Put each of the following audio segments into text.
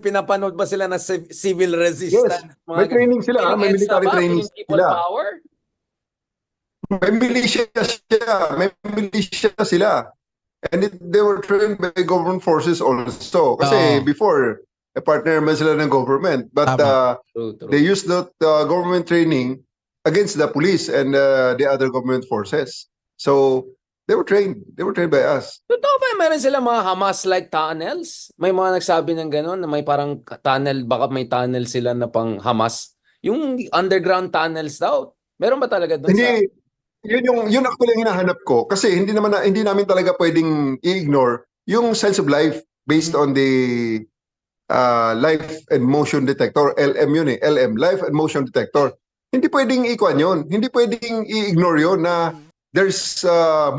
pinapanood ba sila ng civil Yes, resistance? may training sila, may military training People sila. power? May militia siya, may militia sila. And they were trained by government forces also. Kasi Oo. before, partner naman sila ng government. But Tama. True. they used that government training against the police and the other government forces. So they were trained. They were trained by us. Totoo ba meron sila mga Hamas-like tunnels? May mga nagsabi ng gano'n na may parang tunnel, baka may tunnel sila na pang Hamas. Yung underground tunnels daw. Meron ba talaga doon sa... Hindi, yun actually ang hinahanap ko. Kasi hindi namin talaga pwedeng i-ignore yung sense of life based on the life and motion detector. LM yun eh. LM, life and motion detector. Hindi pwedeng i-kwan yun. Hindi pwedeng i-ignore yun na there's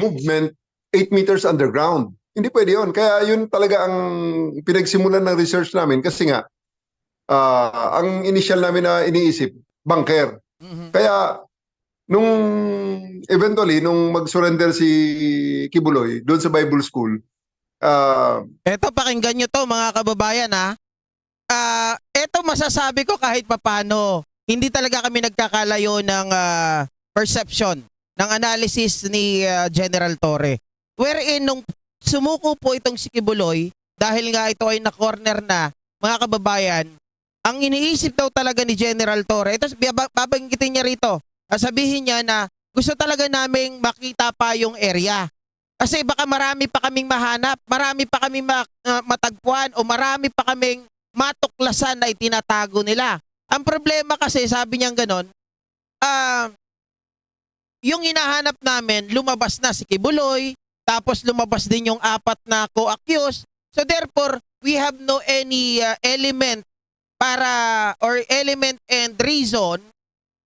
movement 8 meters underground. Hindi pwede yun. Kaya yun talaga ang pinagsimulan ng research namin kasi nga ang initial namin na iniisip, bunker. Kaya nung eventually, nung mag-surrender si Kibuloy doon sa Bible School, Eto, pakinggan nyo to mga kababayan ha. Eto masasabi ko kahit papano, hindi talaga kami nagkakalayo ng perception, ng analysis ni General Torre. Wherein nung sumuko po itong si Kibuloy, dahil nga ito ay na-corner na, mga kababayan, ang iniisip daw talaga ni General Torre, ito babanggitin niya rito, sabihin niya na gusto talaga naming makita pa yung area. Kasi baka marami pa kaming mahanap, marami pa kaming matagpuan o marami pa kaming matuklasan na itinatago nila. Ang problema kasi, sabi niyang ganon, yung hinahanap namin, lumabas na si Kibuloy, tapos lumabas din yung 4 na co-accused. So therefore, we have no any element or element and reason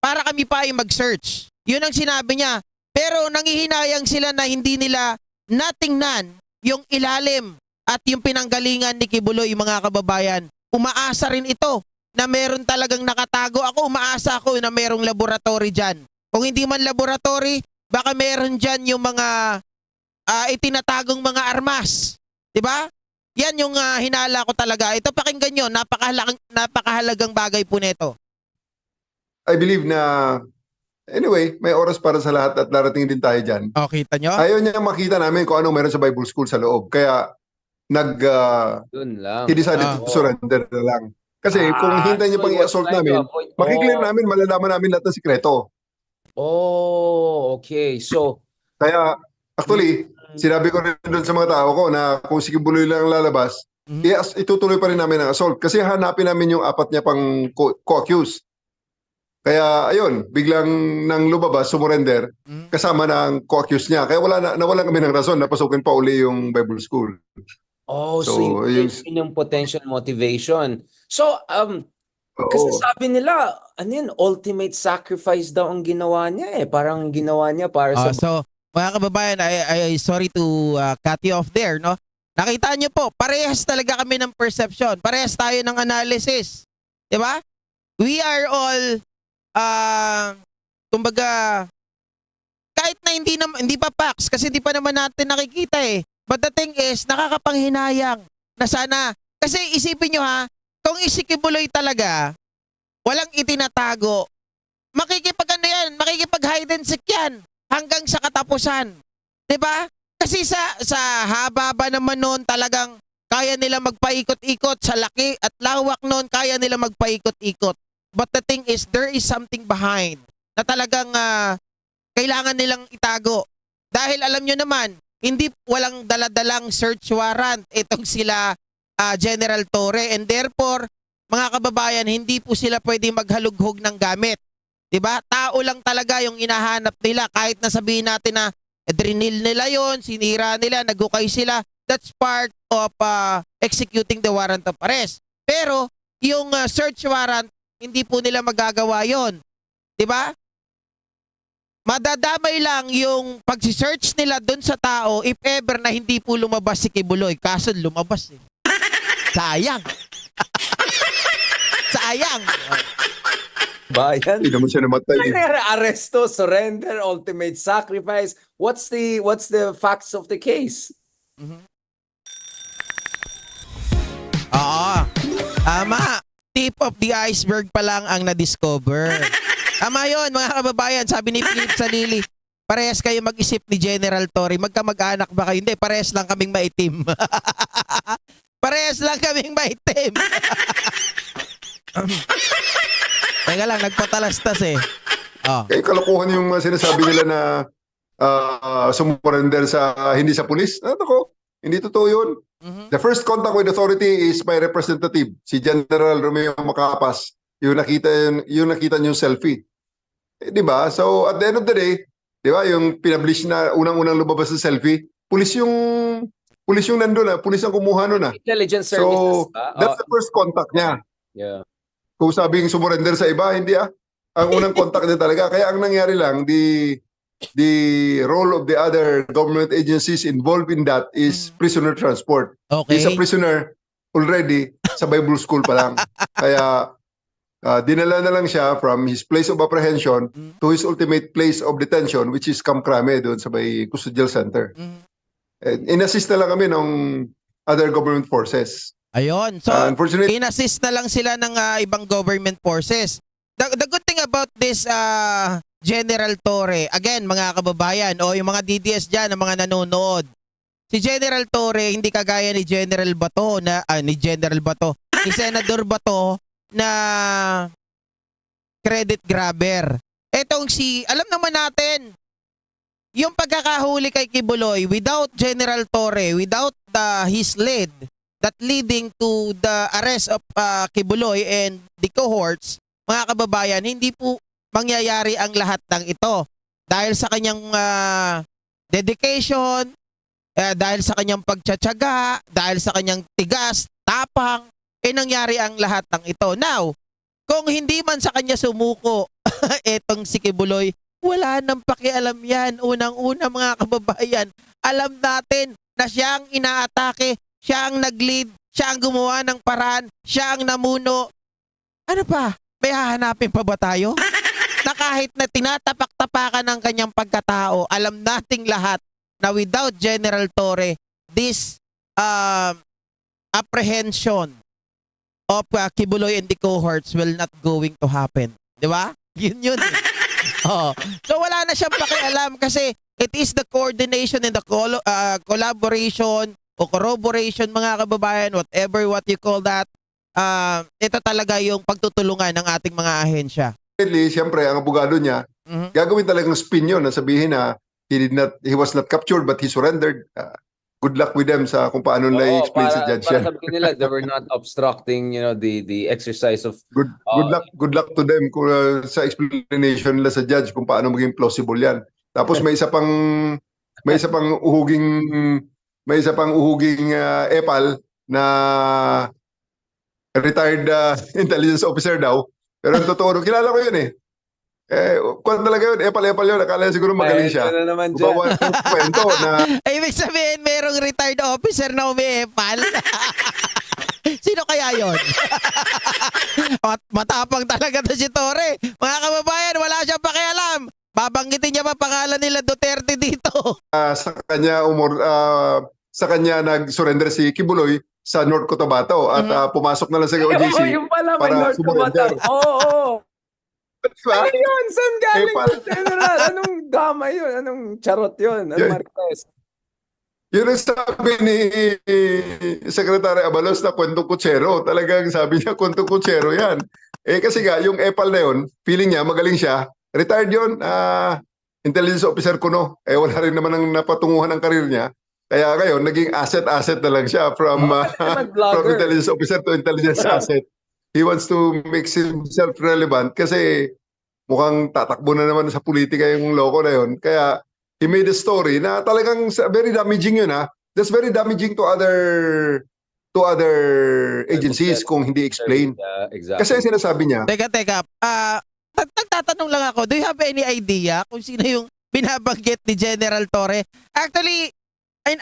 para kami pa ay mag-search. Yun ang sinabi niya. Pero nangihinayang sila na hindi nila natingnan yung ilalim at yung pinanggalingan ni Kibuloy, mga kababayan. Umaasa rin ito na meron talagang nakatago. Ako, umaasa ako na merong laboratory dyan. Kung hindi man laboratory, baka meron dyan yung mga itinatagong mga armas. Diba? Yan yung hinala ko talaga. Ito, pakinggan nyo, napakahalagang bagay po nito. I believe na anyway, may oras para sa lahat at darating din tayo dyan. O, kita nyo? Ayaw niya makita namin kung anong meron sa Bible School sa loob. Kaya Yun lang. he decided to surrender na lang. Kasi kung hintayin niyo so pang it was i-assault like namin, to avoid- makiklear namin, malalaman namin lahat ng sikreto. Oh, okay. So, Kaya actually, sinabi ko rin doon sa mga tao ko na kung si Kibuloy lang lalabas, itutuloy pa rin namin ang assault. Kasi hanapin namin yung 4 niya pang co-accused. Kaya ayun, biglang nang lumabas, sumurrender, kasama ng co-accused niya. Kaya nawalan kami ng rason na pasukin pa uli yung Bible School. so yun yung potential motivation. So, kasi sabi nila, ano yun, ultimate sacrifice daw ang ginawa niya eh. Parang ginawa niya para sa... So, mga kababayan, I sorry to cut you off there, no? Nakita niyo po, parehas talaga kami ng perception. Parehas tayo ng analysis. Di ba? We are all, kumbaga, kahit na hindi pa facts, kasi hindi pa naman natin nakikita eh. But the thing is, nakakapanghinayang na sana, kasi isipin nyo ha, kung isikibuloy talaga, walang itinatago, makikipag-hide and seek yan hanggang sa katapusan. Diba? Kasi sa haba ba naman noon talagang kaya nila magpaikot-ikot sa laki at lawak noon, kaya nila magpaikot-ikot. But the thing is, there is something behind na talagang kailangan nilang itago. Dahil alam nyo naman, walang daladalang search warrant itong sila General Torre, and therefore, mga kababayan, hindi po sila pwede maghalughog ng gamit. Diba? Tao lang talaga yung inahanap nila, kahit na sabihin natin na drinil nila yon, sinira nila, nagukay sila. That's part of executing the warrant of arrest. Pero yung search warrant, hindi po nila magagawa yon. Diba? Madadamay lang yung pag-search nila doon sa tao if ever na hindi po lumabas si Kibuloy. Kaso lumabas eh. Sayang. Sayang. Bayan. Hindi naman siya namatay. Arresto, surrender, ultimate sacrifice. What's the facts of the case? Oo. Tama. Tip of the iceberg pa lang ang na-discover. Tama yun, mga kababayan. Sabi ni Philip Salili, parehas kayo mag-isip ni General Torre. Magkamag-anak ba kayo? Hindi, parehas lang kaming maitim. Parehas lang kaming maitim. Teka lang, nagpatalastas eh. Oh. Kaya kalokohan yung sinasabi nila na sumurrender sa hindi sa pulis. Ako, hindi totoo yun. The first contact with authority is my representative, si General Romeo Macapas. Yung nakita niyo yung selfie. Di ba? So at the end of the day, di ba, yung pinablish na unang-unang lumabas sa selfie, pulis yung nandun pulis ang kumuha nun Intelligence services So that's the first contact niya. Yeah. Kung sabing sumurrender sa iba, hindi Ang unang contact niya talaga. Kaya ang nangyari lang, the role of the other government agencies involved in that is prisoner transport. Okay. He's a prisoner already sa Bible school pa lang. Kaya dinala na lang siya from his place of apprehension to his ultimate place of detention, which is Camp Crame doon sa may custodial center. In-assist na lang kami ng other government forces. Ayun. So, Unfortunately, in-assist na lang sila ng ibang government forces. The good thing about this General Torre, again, mga kababayan, o yung mga DDS dyan, ang mga nanonood, si General Torre, hindi kagaya ni General Bato, ni Senador Bato, na credit grabber. Etong alam naman natin, yung pagkakahuli kay Kibuloy, without General Torre, without his lead, that leading to the arrest of Kibuloy and the cohorts, mga kababayan, hindi po mangyayari ang lahat ng ito. Dahil sa kanyang dedication, dahil sa kanyang pagtsatsaga, dahil sa kanyang tigas, tapang, nangyari ang lahat ng ito. Now, kung hindi man sa kanya sumuko etong si Kibuloy, wala nang pakialam yan. Unang-una, mga kababayan, alam natin na siya ang inaatake, siya ang nag-lead, siya ang gumawa ng paraan, siya ang namuno. Ano pa? May hahanapin pa ba tayo? Na kahit na tinatapak-tapakan ng kanyang pagkatao, alam nating lahat na without General Torre, this apprehension of Kibuloy and the cohorts will not going to happen. Di ba? Yun. So wala na siyang pakialam kasi it is the coordination and the collaboration o corroboration, mga kababayan, whatever what you call that. Ito talaga yung pagtutulungan ng ating mga ahensya. Siyempre, ang abogado niya, gagawin talagang spin yun na sabihin na he was not captured but he surrendered. Good luck with them sa kung paano nila i-explain sa judge yan. Para sabihin nila, they were not obstructing, the exercise of... Good luck to them sa explanation nila sa judge kung paano maging plausible yan. Tapos may isa pang uhuging epal na retired intelligence officer daw. Pero ang totoo, kilala ko yun kung talaga yun, epal yun. Akala siguro magaling siya. Ito na naman dyan. Bawa ng kwento na... Ibig sabihin, merong retired officer na umi-epal. Sino kaya yun? Matapang talaga to si Torre. Mga kababayan, wala siyang pakialam. Babanggitin niya pa pangalan nila Duterte dito. Sa kanya nag-surrender si Kibuloy sa North Cotabato at pumasok na lang sa OJC yung pala, may para North surrender. Oo. Diba? Ano yun? Saan galing General? Anong gama yun? Anong charot yun? Anong Marquez? Yun ang sabi ni Secretary Abalos na kwentong kutsero. Talagang sabi niya kwentong kutsero yan. Kasi nga, yung epal na yun, feeling niya, magaling siya. Retired yun, intelligence officer kuno. Wala rin naman ang napatunguhan ng karir niya. Kaya ngayon, naging asset na lang siya from intelligence officer to intelligence asset. He wants to make himself relevant kasi mukhang tatakbo na naman sa politika yung loko na yun. Kaya he made a story na talagang very damaging yun That's very damaging to other agencies kung hindi explain. Exactly. Kasi sinasabi niya. Teka. Nagtatanong lang ako, do you have any idea kung sino yung binabanggit ni General Torre? Actually, 2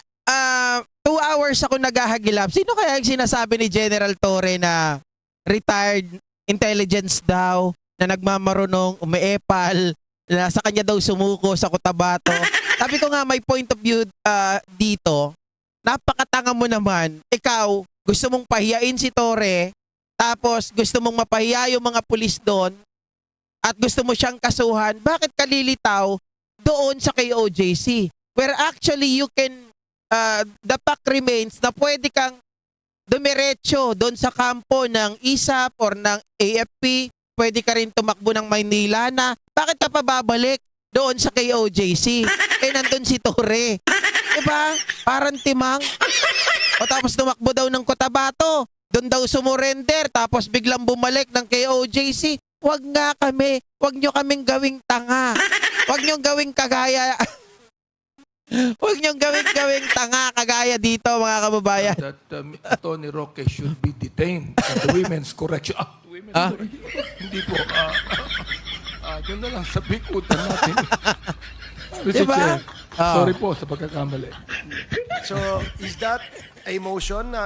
hours ako naghahagilap. Sino kaya yung sinasabi ni General Torre na retired intelligence daw, na nagmamarunong, umiepal, na sa kanya daw sumuko sa Cotabato? Sabi ko nga, may point of view dito. Napakatanga mo naman. Ikaw, gusto mong pahiyain si Torre tapos gusto mong mapahiya yung mga pulis doon, at gusto mo siyang kasuhan, bakit ka lilitaw doon sa KOJC? Where actually you can, the fact remains na pwede kang dumiretso doon sa kampo ng ISAP or ng AFP, pwede ka rin tumakbo ng Maynila na, bakit ka pa babalik doon sa KOJC? Nandun si Torre. Diba? Parang timang. O tapos tumakbo daw ng Cotabato. Doon daw sumurrender. Tapos biglang bumalik ng KOJC. Wag nga kami. Wag nyo kaming gawing tanga. Wag nyo gawing kagaya. Wag nyo gawing tanga kagaya dito, mga kababayan. That Tony Roque should be detained at the Women's Correction. Women's Correction. Hindi po. Doon na lang sa bikutan natin. Mr. Diba? Chair, sorry po sa pagkakamali. So, is that a motion na...